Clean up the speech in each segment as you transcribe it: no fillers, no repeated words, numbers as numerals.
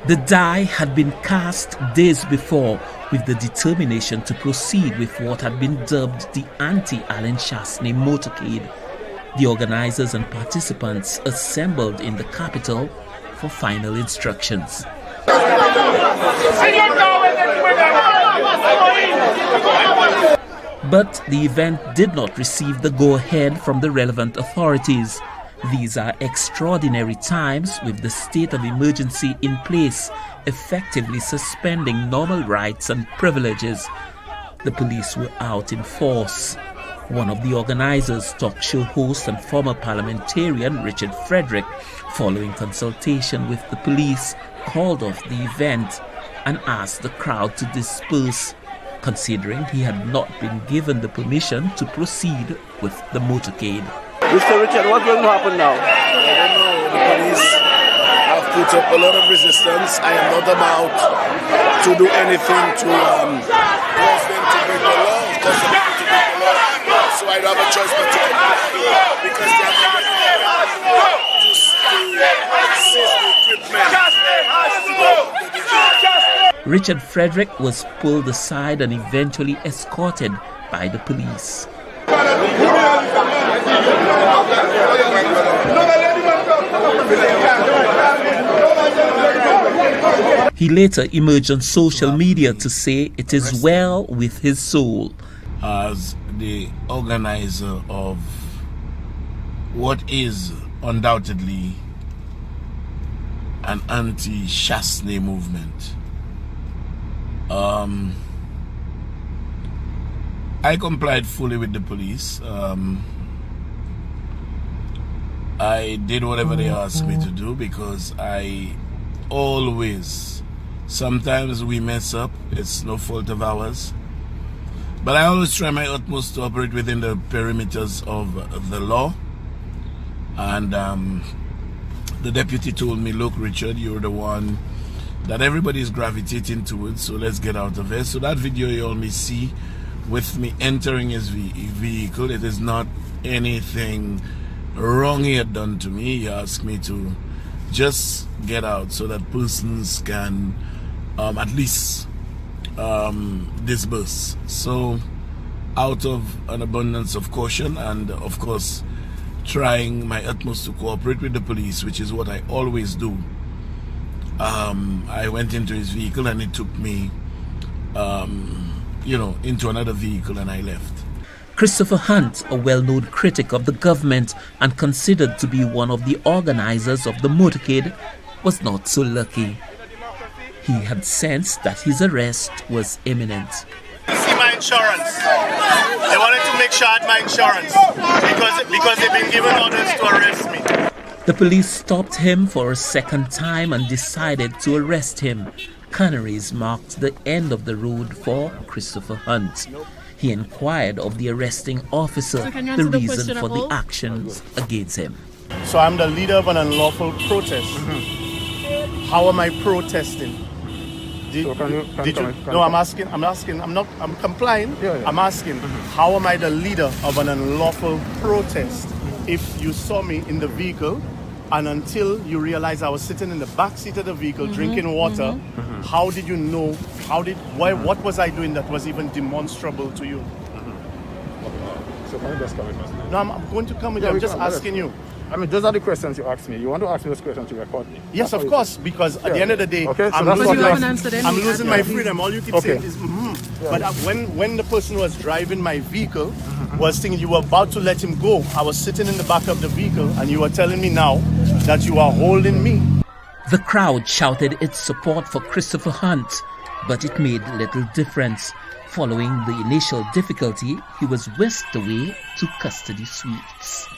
The die had been cast days before with the determination to proceed with what had been dubbed the anti-Chastanet motorcade. The organizers and participants assembled in the capital for final instructions. But the event did not receive the go-ahead from the relevant authorities. These are extraordinary times with the state of emergency in place, effectively suspending normal rights and privileges. The police were out in force. One of the organizers, talk show host and former parliamentarian Richard Frederick, following consultation with the police, called off the event and asked the crowd to disperse, considering he had not been given the permission to proceed with the motorcade. Mr. Richard, what's going to happen now? I don't know. The police have put up a lot of resistance. I am not about to do anything to force them to break the law. Because they want to break the law. So I don't have a choice but to comply because they have to seize the equipment. Richard Frederick was pulled aside and eventually escorted by the police. He later emerged on social media to say it is well with his soul. As the organizer of what is undoubtedly an anti-Chastanet movement, I complied fully with the police. I did whatever they asked me to do because I always, sometimes we mess up, it's no fault of ours, but I always try my utmost to operate within the perimeters of the law. And the deputy told me, look, Richard, you're the one that everybody's gravitating towards, so let's get out of here. So that video you all may see with me entering his vehicle, it is not anything wrong he had done to me. He asked me to just get out so that persons can at least disperse. So out of an abundance of caution and of course trying my utmost to cooperate with the police, which is what I always do, I went into his vehicle and it took me into another vehicle and I left. Christopher Hunte, a well-known critic of the government and considered to be one of the organizers of the motorcade, was not so lucky. He had sensed that his arrest was imminent. See my insurance. They wanted to make sure I had my insurance because they've been given orders to arrest me. The police stopped him for a second time and decided to arrest him. Canaries marked the end of the road for Christopher Hunte. He inquired of the arresting officer the reason for the actions against him. So I'm the leader of an unlawful protest. How am I protesting? I'm complying. I'm asking, how am I the leader of an unlawful protest? If you saw me in the vehicle and until you realize I was sitting in the back seat of the vehicle drinking water, how did you know, what was I doing that was even demonstrable to you? So can you just come with us? No, I'm going to come with you. I'm just asking you. I mean, those are the questions you asked me. You want to ask me those questions to record me? Yes, of course, because at the end of the day, okay, so I'm losing my freedom. All you keep saying is, Yeah. But when the person who was driving my vehicle was thinking you were about to let him go, I was sitting in the back of the vehicle and you are telling me now that you are holding me. The crowd shouted its support for Christopher Hunte, but it made little difference. Following the initial difficulty, he was whisked away to custody suites.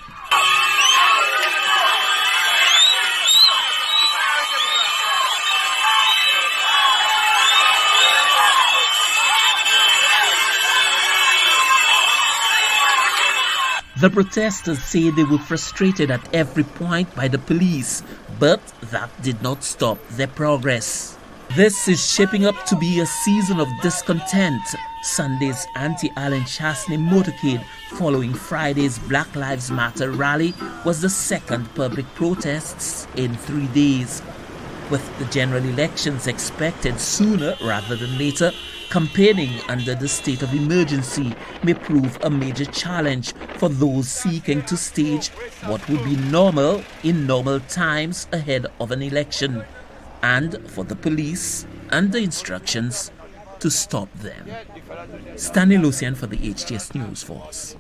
The protesters say they were frustrated at every point by the police, but that did not stop their progress. This is shaping up to be a season of discontent. Sunday's anti-Chastanet motorcade following Friday's Black Lives Matter rally was the second public protests in 3 days. With the general elections expected sooner rather than later, campaigning under the state of emergency may prove a major challenge for those seeking to stage what would be normal in normal times ahead of an election, and for the police and the instructions to stop them. Stanley Lucian for the HTS News Force.